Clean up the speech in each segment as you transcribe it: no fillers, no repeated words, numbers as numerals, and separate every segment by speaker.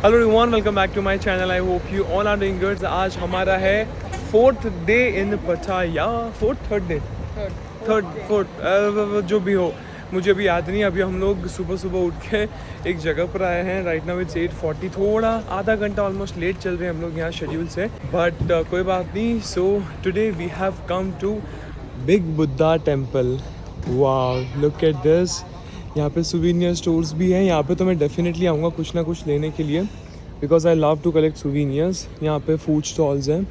Speaker 1: Hello everyone, welcome back to my channel. I hope you all are doing good. आज हमारा है 4th day in पटाया। Third जो भी हो, मुझे अभी याद नहीं। अभी हम लोग सुबह सुबह उठ के एक जगह पर आए हैं। राइट नाउ इट्स 8:40, थोड़ा आधा घंटा ऑलमोस्ट लेट चल रहे हैं हम लोग यहाँ शेड्यूल से, बट कोई बात नहीं। So today we have come to big Buddha temple. Wow, look at this. यहाँ पे सुवीनियर स्टोर्स भी हैं। यहाँ पे तो मैं डेफिनेटली आऊँगा कुछ ना कुछ लेने के लिए, because I love to collect souvenirs. यहाँ पे फूड स्टॉल्स हैं।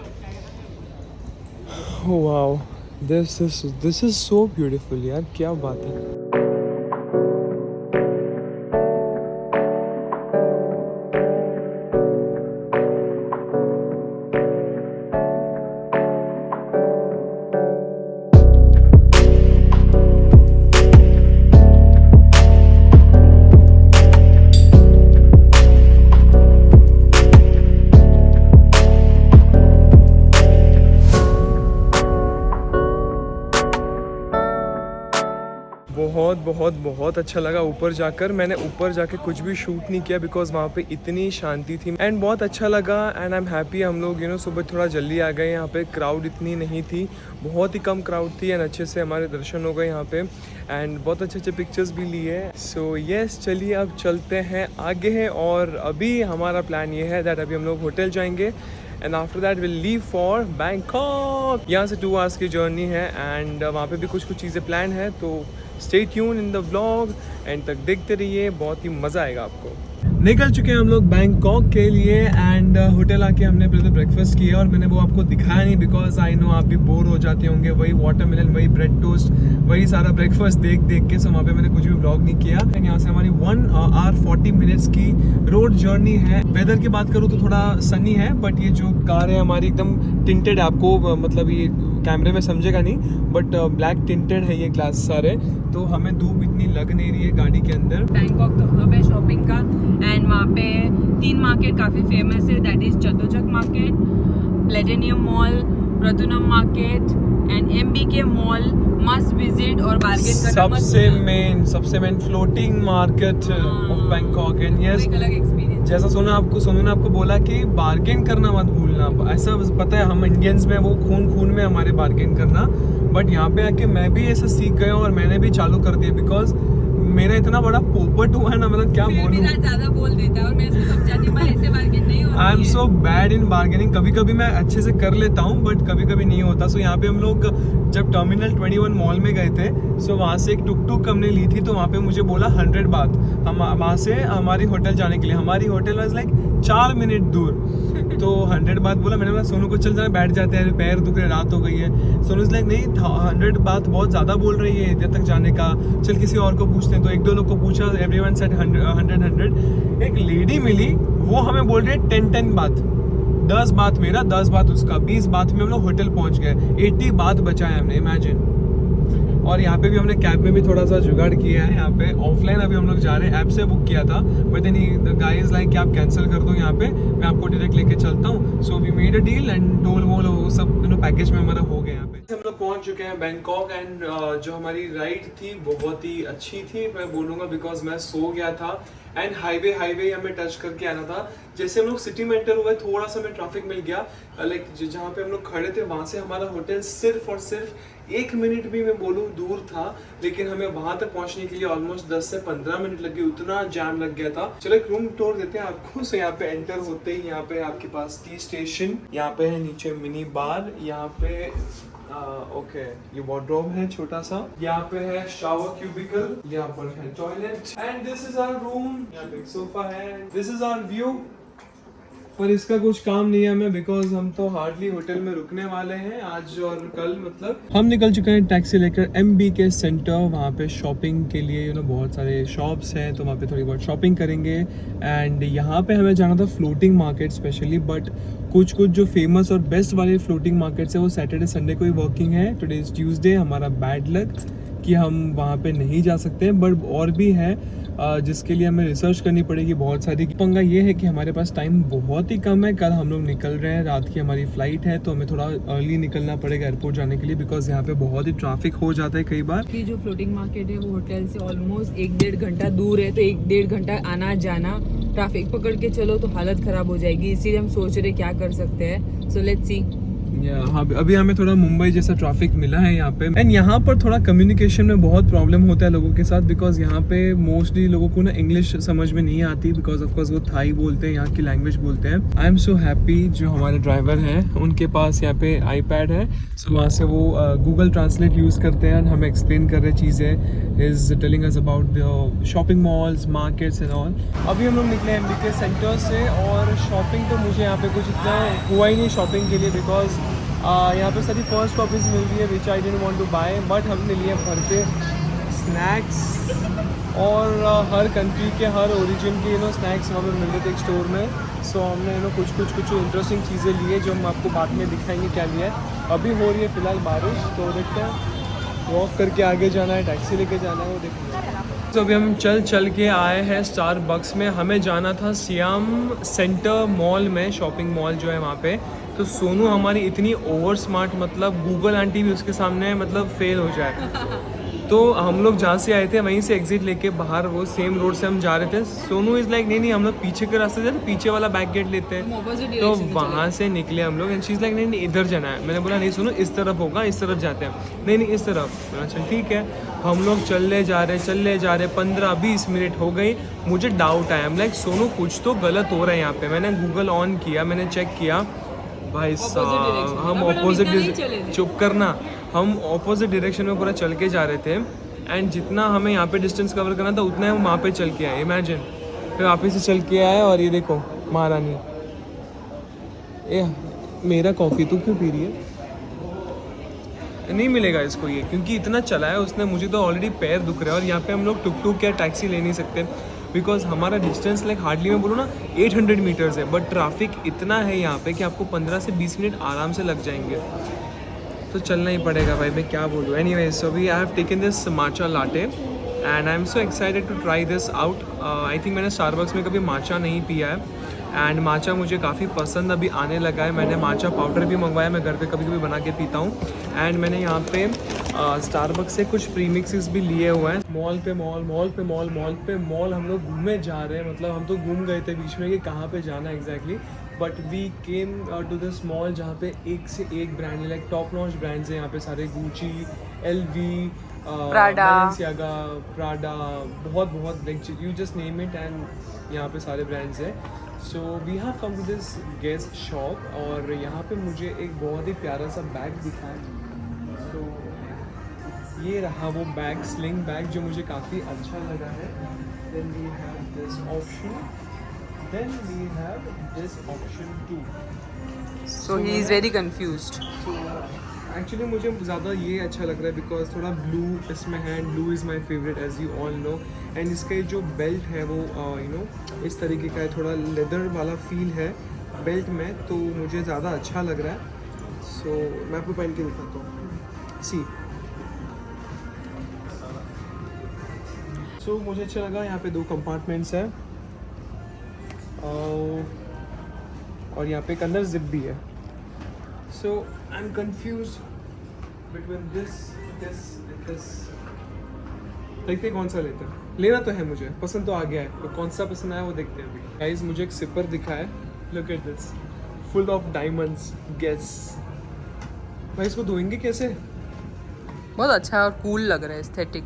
Speaker 1: Wow, this is so beautiful यार, क्या बात है। बहुत अच्छा लगा ऊपर जाकर। मैंने ऊपर जाके कुछ भी शूट नहीं किया बिकॉज वहाँ पे इतनी शांति थी एंड बहुत अच्छा लगा। एंड आई एम हैप्पी हम लोग सुबह थोड़ा जल्दी आ गए। यहाँ पे क्राउड इतनी नहीं थी, बहुत ही कम क्राउड थी एंड अच्छे से हमारे दर्शन हो गए यहाँ पे एंड बहुत अच्छे पिक्चर्स भी लिए। सो यस, चलिए अब चलते हैं आगे। और अभी हमारा प्लान ये है दैट अभी हम लोग होटल जाएंगे and after that will leave for Bangkok. यहाँ से 2 आवर्स की जर्नी है एंड वहाँ पे भी कुछ चीज़ें प्लान है, तो stay tune in the vlog, and तक देखते रहिए, बहुत ही मज़ा आएगा आपको। निकल चुके हैं हम लोग बैंकॉक के लिए एंड होटल आके हमने पहले तो ब्रेकफास्ट किया और मैंने वो आपको दिखाया नहीं बिकॉज आई नो आप भी बोर हो जाते होंगे। वही वाटरमेलन, वही ब्रेड टोस्ट, वही सारा ब्रेकफास्ट देख के। सो वहाँ पे मैंने कुछ भी व्लॉग नहीं किया। एंड यहाँ से हमारी 1 hour 40 minutes की रोड जर्नी है। वेदर की बात करूँ तो थोड़ा सनी है, बट ये जो कार है हमारी एकदम टिंटेड है। आपको मतलब ये कैमरे में समझेगा नहीं, बट ब्लैक टिंटेड है ये ग्लास सारे, तो हमें धूप इतनी लग नहीं रही है गाड़ी के अंदर।
Speaker 2: बैंकॉक तो हब है शॉपिंग का एंड वहाँ पे 3 मार्केट काफ़ी फेमस है, that is Chatuchak market, platinum mall, Pratunam market and MBK mall. Must visit और बार्गेन करना
Speaker 1: सबसे main floating market of Bangkok. And yes,
Speaker 2: अलग एक्सपीरियंस।
Speaker 1: जैसा सोनू ने आपको बोला कि बार्गेन करना मत भूलना। ऐसा पता है हम इंडियंस में वो खून में हमारे बार्गेन करना, बट यहाँ पे आके मैं भी ऐसा सीख गया और मैंने भी चालू कर दिया बिकॉज मेरा इतना बड़ा पोपट हुआ है ना, मतलब क्या बोलूं।
Speaker 2: ज्यादा बोल देता है और मैं इसको समझाती हूं ऐसे बार्गेन नहीं होता।
Speaker 1: आई am so bad in bargaining. कभी मैं अच्छे से कर लेता हूँ बट कभी नहीं होता। सो यहाँ पे हम लोग जब टर्मिनल 21 मॉल में गए थे, सो वहाँ से एक टुक हमने ली थी, तो वहाँ पे मुझे बोला 100 बात। हम वहाँ से हमारी होटल जाने के लिए, हमारी होटल वाज लाइक 4 मिनट दूर, तो 100 बात बोला। मैंने बोला सोनू को चल जाना, बैठ जाते हैं, पैर दुख रहे, रात हो गई है। सोनू लाइक नहीं, 100 बात बहुत ज़्यादा बोल रही है इधर तक जाने का, चल किसी और को पूछते हैं। तो 1-2 लोग को पूछा, एवरीवन सेड 100। एक लेडी मिली, वो हमें बोल रही है 10 बात। 10 बात मेरा, 10 बात उसका, 20 बात में हम लोग होटल पहुंच गए। 80 बात बचाए हमने, इमेजिन। और यहाँ पे भी हमने कैब में भी थोड़ा सा जुगाड़ किया है। यहाँ पे ऑफलाइन अभी हम लोग जा रहे हैं, ऐप से बुक किया था, but then the guy is like कि आप कैंसिल कर दो, यहाँ पे मैं आपको डायरेक्ट लेके चलता हूँ। So we made a deal and toll वोल सब पैकेज में हमारा हो गया। यहाँ पे हम लोग पहुँच चुके हैं बैंकॉक एंड जो हमारी राइड थी बहुत ही अच्छी थी, मैं बोलूँगा, बिकॉज मैं सो गया था एंड हाईवे हमें टच करके आना था। जैसे हम लोग सिटी में एंटर हुए, थोड़ा सा हमें ट्रैफिक मिल गया, लाइक जहाँ पे हम लोग खड़े थे वहाँ से हमारा होटल सिर्फ और सिर्फ 1 मिनट भी मैं बोलूँ दूर था, लेकिन हमें वहाँ तक पहुँचने के लिए ऑलमोस्ट 10 से 15 मिनट लगे, उतना जैम लग गया था। चलो एक रूम टूर देते हैं आपको। सो यहाँ पे एंटर होते ही यहाँ पे आपके पास टी स्टेशन, यहाँ पे है नीचे मिनी बार, यहाँ पे ओके ये वार्डरोब है छोटा सा, यहाँ पे है शावर क्यूबिकल, यहाँ पर है toilet and this is our room. यहाँ पे एक सोफा है, दिस इज आवर व्यू। पर इसका कुछ काम नहीं है हमें बिकॉज हम तो हार्डली होटल में रुकने वाले हैं आज और कल। मतलब हम निकल चुके हैं टैक्सी लेकर MBK सेंटर, वहाँ पे शॉपिंग के लिए बहुत सारे शॉप्स हैं, तो वहाँ पे थोड़ी बहुत शॉपिंग करेंगे। एंड यहाँ पे हमें जाना था फ्लोटिंग मार्केट स्पेशली, बट कुछ जो फेमस और बेस्ट वाले फ्लोटिंग मार्केट्स है वो सैटरडे संडे को ही वर्किंग है। टुडे इज ट्यूसडे, हमारा बैड लक कि हम वहाँ पे नहीं जा सकते, बट और भी है जिसके लिए हमें रिसर्च करनी पड़ेगी बहुत सारी। पंगा ये है कि हमारे पास टाइम बहुत ही कम है। कल हम लोग निकल रहे हैं, रात की हमारी फ़्लाइट है, तो हमें थोड़ा अर्ली निकलना पड़ेगा एयरपोर्ट जाने के लिए, बिकॉज यहाँ पे बहुत ही ट्रैफिक हो जाता है कई बार।
Speaker 2: कि जो फ्लोटिंग मार्केट है वो होटल से ऑलमोस्ट 1-1.5 घंटा दूर है, तो 1-1.5 घंटा आना जाना ट्रैफिक पकड़ के चलो तो हालत ख़राब हो जाएगी। इसीलिए हम सोच रहे क्या कर सकते हैं। So let's see.
Speaker 1: हाँ, अभी हमें थोड़ा मुंबई जैसा ट्रैफिक मिला है यहाँ पे। एंड यहाँ पर थोड़ा कम्युनिकेशन में बहुत प्रॉब्लम होता है लोगों के साथ, बिकॉज यहाँ पे मोस्टली लोगों को ना इंग्लिश समझ में नहीं आती, बिकॉज ऑफ कोर्स वो थाई बोलते हैं, यहाँ की लैंग्वेज बोलते हैं। आई एम सो हैप्पी जो हमारे ड्राइवर हैं उनके पास यहाँ पे आईपैड है, सो वहाँ से वो गूगल ट्रांसलेट यूज़ करते हैं, हमें एक्सप्लेन कर रहे चीज़ें, is telling us about the shopping malls, markets and all. अभी हम लोग निकले एमबीके सेंटर से, और शॉपिंग तो मुझे यहाँ पे कुछ इतना हुआ ही नहीं शॉपिंग के लिए, बिकॉज यहाँ पे सारी फर्स्ट कॉपीज मिल रही है which I don't want to buy, but हमने लिए भर के स्नैक्स, और हर कंट्री के हर ओरिजिन के स्नैक्स वहाँ पे मिल रहे थे एक स्टोर में। सो हमने कुछ इंटरेस्टिंग चीज़ें ली है जो हम आपको बाद में दिखाएंगे क्या लिया है। अभी हो रही है फ़िलहाल बारिश, तो देखते हैं वॉक करके आगे जाना है, टैक्सी लेके जाना है, वो देखते। तो अभी हम चल के आए हैं स्टारबक्स में। हमें जाना था सियाम सेंटर मॉल में, शॉपिंग मॉल जो है वहाँ पे। तो सोनू हमारी इतनी ओवर स्मार्ट, मतलब गूगल आंटी भी उसके सामने मतलब फेल हो जाए। तो हम लोग जहाँ से आए थे वहीं से एग्जिट लेके बाहर वो सेम रोड से हम जा रहे थे। सोनू इज़ लाइक नहीं हम लोग पीछे के रास्ते से पीछे वाला बैक गेट लेते हैं, तो वहाँ से निकले हम लोग। एंड शी इज़ लाइक नहीं इधर जाना है। मैंने बोला नहीं सोनू इस तरफ होगा, इस तरफ जाते हैं। नहीं इस तरफ। बोला चल ठीक है। हम लोग चले जा रहे 15-20 मिनट हो गई। मुझे डाउट आया, हम लाइक सोनू कुछ तो गलत हो रहा है यहाँ पे। मैंने गूगल ऑन किया, मैंने चेक किया, भाई साहब हम ऑपोजिट, चुप करना, हम ऑपोजिट डायरेक्शन में पूरा चल के जा रहे थे। एंड जितना हमें यहाँ पे डिस्टेंस कवर करना था उतना हम वहाँ पे चल के आए। इमेजिन, फिर वापस से चल के आए, और ये देखो महारानी, ए मेरा कॉफ़ी तू क्यों पी रही है? नहीं मिलेगा इसको ये, क्योंकि इतना चला है उसने, मुझे तो ऑलरेडी पैर दुख रहा है। और यहाँ पे हम लोग टुक या टैक्सी ले नहीं सकते, बिकॉज हमारा डिस्टेंस लाइक हार्डली मैं बोलूँ ना 800 मीटर्स है, बट ट्रैफिक इतना है यहाँ पे कि आपको 15 से 20 मिनट आराम से लग जाएंगे। तो चलना ही पड़ेगा भाई, मैं क्या बोलूँ। Anyway, so we I have taken this matcha latte and I am so excited to try this out. I think मैंने स्टारबक्स में कभी माचा नहीं पिया है, एंड माचा मुझे काफ़ी पसंद अभी आने लगा है। मैंने माचा पाउडर भी मंगवाया, मैं घर पे कभी कभी बना के पीता हूँ। एंड मैंने यहाँ पे स्टारबक्स से कुछ प्रीमिक्सेस भी लिए हुए हैं। मॉल पे मॉल हम लोग घूमे जा रहे हैं, मतलब हम तो घूम गए थे बीच में कि कहाँ पे जाना है exactly, but we came to this mall जहाँ पे एक से एक brand, like top notch brands हैं यहाँ पे सारे, गुची, LV, बैलेंसियागा, प्राडा, बहुत like you just name it, and यहाँ पे सारे ब्रांड्स हैं। So we have come to this guest shop, और यहाँ पे मुझे एक बहुत ही प्यारा सा बैग दिखा है। सो ये रहा वो बैग, स्लिंग बैग, जो मुझे काफ़ी अच्छा लगा है। Then we have this option, then we have this option too.
Speaker 2: So he is very confused.
Speaker 1: एक्चुअली मुझे ज़्यादा ये अच्छा लग रहा है बिकॉज थोड़ा ब्लू इसमें है, blue is my favourite as you all know. And इसका जो बेल्ट है वो इस तरीके का है, थोड़ा लेदर वाला फील है बेल्ट में, तो मुझे ज़्यादा अच्छा लग रहा है। सो मैं आपको पहन के दिखाता हूँ। सी, सो मुझे अच्छा लगा। यहाँ पे 2 कंपार्टमेंट्स हैं, और यहाँ पे एक अंदर जिप भी है। So I am confuse between this देखते हैं कौन सा लेते हैं। लेना तो है, मुझे पसंद तो आ गया है, तो कौन सा पसंद आया वो देखते हैं अभी। गाइस मुझे एक सिपर दिखा है, look at this, full of diamonds. Guess भाई इसको धोएंगे कैसे?
Speaker 2: बहुत अच्छा और कूल लग रहा है, एस्थेटिक।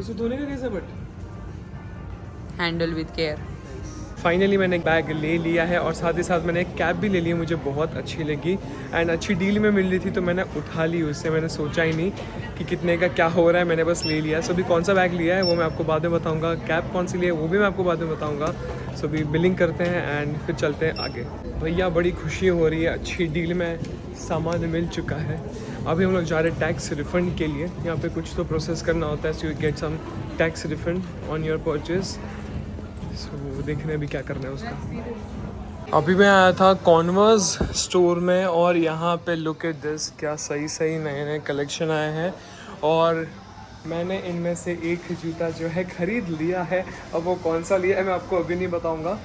Speaker 1: इसको धोने का कैसे? But
Speaker 2: handle with care.
Speaker 1: Finally मैंने एक बैग ले लिया है, और साथ ही साथ मैंने एक कैप भी ले ली, मुझे बहुत अच्छी लगी एंड अच्छी डील में मिल रही थी, तो मैंने उठा ली उससे। मैंने सोचा ही नहीं कि कितने का क्या हो रहा है, मैंने बस ले लिया। सो अभी कौन सा बैग लिया है वो मैं आपको बाद में बताऊंगा, कैप कौन सी ली है वो भी मैं आपको बाद में बताऊंगा। सो अभी बिलिंग करते हैं एंड फिर चलते हैं आगे। भैया बड़ी खुशी हो रही है, अच्छी डील में सामान मिल चुका है। अभी हम लोग जा रहे हैं टैक्स रिफंड के लिए। यहाँ पे कुछ तो प्रोसेस करना होता है, so you get some tax refund on your purchase. So देखने अभी क्या करना है उसका। अभी मैं आया था कॉन्वर्स स्टोर में और यहाँ पे लुक एट दिस, क्या सही सही नए नए कलेक्शन आए हैं और मैंने इनमें से एक जूता जो है ख़रीद लिया है। अब वो कौन सा लिया है मैं आपको अभी नहीं बताऊँगा।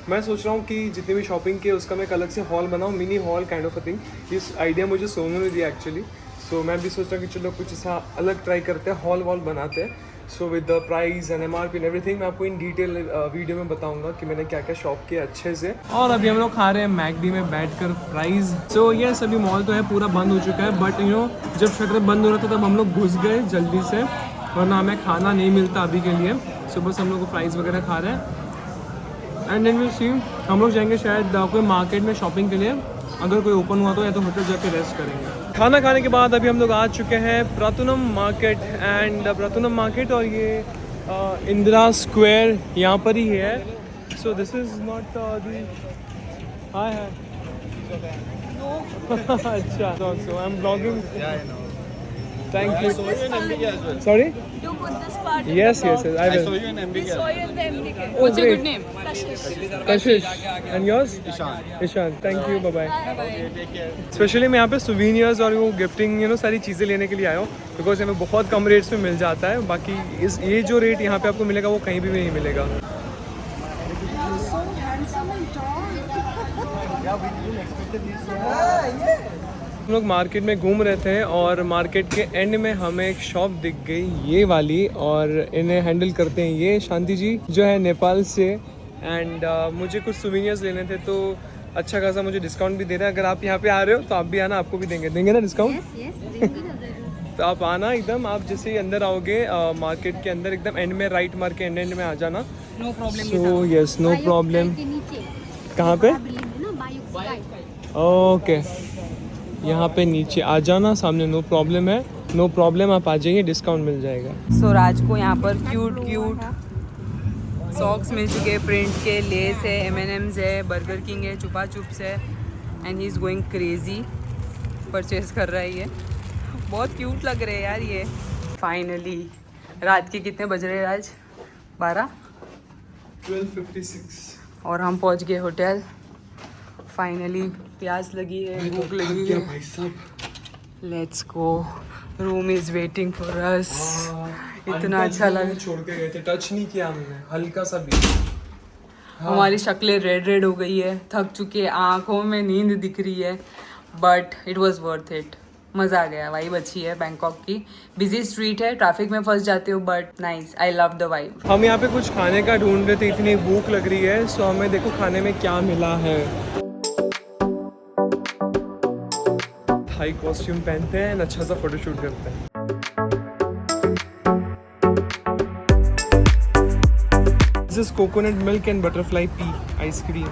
Speaker 1: मैं सोच रहा हूँ कि जितनी भी शॉपिंग की उसका मैं एक अलग से हॉल बनाऊँ, mini hall kind of a thing. इस आइडिया मुझे सोनू ने दिया एक्चुअली। सो मैं भी सोच रहा हूँ कि चलो कुछ ऐसा अलग ट्राई करते हैं, हॉल वॉल बनाते हैं। So with the price and MRP and everything मैं आपको इन डिटेल वीडियो में बताऊंगा कि मैंने क्या क्या शॉप किया अच्छे से। और अभी हम लोग खा रहे हैं मैकडी में बैठकर फ्राइज। सो ये सभी मॉल तो है पूरा बंद हो चुका है, बट जब शटर बंद हो रहा था तब हम लोग घुस गए जल्दी से, वरना हमें खाना नहीं मिलता अभी के लिए। सो बस हम लोग फ्राइज़ वगैरह खा रहे हैं एंड देन वी सी हम लोग जाएंगे शायद कोई मार्केट में शॉपिंग के लिए, अगर कोई ओपन हुआ तो, या तो होटल जाके रेस्ट करेंगे। खाना खाने के बाद अभी हम लोग आ चुके हैं प्रतुनम मार्केट और ये इंदिरा स्क्वायर यहाँ पर ही है। So this is not the hi hi अच्छा so I am blogging. Thank you.
Speaker 3: I saw you in MBK as well.
Speaker 1: Sorry?
Speaker 2: You put this part
Speaker 1: Yes, I will.
Speaker 3: I saw you in MBK as well.
Speaker 2: What's your
Speaker 1: great.
Speaker 2: good name?
Speaker 1: Kashish. And yours?
Speaker 3: Ishan.
Speaker 1: Ishan. Thank you. Bye-bye.
Speaker 3: Okay, take care.
Speaker 1: Specially मैं यहाँ पे सुवीनियर्स और वो gifting सारी चीज़ें लेने के लिए आया हूँ, बिकॉज हमें बहुत कम रेट्स में मिल जाता है। बाकी ये जो रेट यहाँ पे आपको मिलेगा वो कहीं भी नहीं मिलेगा। हम लोग मार्केट में घूम रहे थे और मार्केट के एंड में हमें एक शॉप दिख गई, ये वाली, और इन्हें हैंडल करते हैं ये शांति जी जो है नेपाल से। एंड मुझे कुछ सुवीनियर्स लेने थे तो अच्छा खासा मुझे डिस्काउंट भी दे रहे हैं। अगर आप यहाँ पे आ रहे हो तो आप भी आना, आपको भी देंगे ना डिस्काउंट। तो आप आना एकदम, आप जैसे ही अंदर आओगे मार्केट के अंदर एकदम एंड में राइट मार के एंड में आ जाना।
Speaker 2: No problem.
Speaker 1: So yes no problem. कहाँ पे? ओके यहाँ पे नीचे आ जाना, सामने नो प्रॉब्लम है। नो प्रॉब्लम, आप आ जाइए, डिस्काउंट मिल जाएगा।
Speaker 2: सो राज को यहाँ पर क्यूट सॉक्स मिल चुके हैं, प्रिंट के, लेस है, M&M's है, बर्गर किंग है, चुपा चुप्स है, and he is going crazy, purchase कर रहा है ये। बहुत क्यूट लग रहे हैं यार ये। फाइनली रात के कितने बज रहे हैं राज?
Speaker 1: 12:56
Speaker 2: और हम पहुँच गए होटल। फाइनली प्यास लगी है, भूख लगी है
Speaker 1: भाई साहब।
Speaker 2: Let's go, room is waiting for us. इतना अच्छा लग,
Speaker 1: छोड़ के गए थे, टच नहीं किया हमने हल्का सा भी।
Speaker 2: हमारी शक्लें रेड हो गई है, थक चुके हैं, आंखों में नींद दिख रही है, but it was worth it. मज़ा आ गया, वाइब अच्छी है बैंकॉक की। बिजी स्ट्रीट है, ट्रैफिक में फंस जाते हो, but nice, I love the vibe.
Speaker 1: हम यहाँ पे कुछ खाने का ढूंढ रहे थे, इतनी भूख लग रही है। सो हमें देखो खाने में क्या मिला है। हाई कॉस्ट्यूम पहनते हैं, अच्छा सा फोटोशूट करते हैं। This is coconut milk and butterfly P ice cream.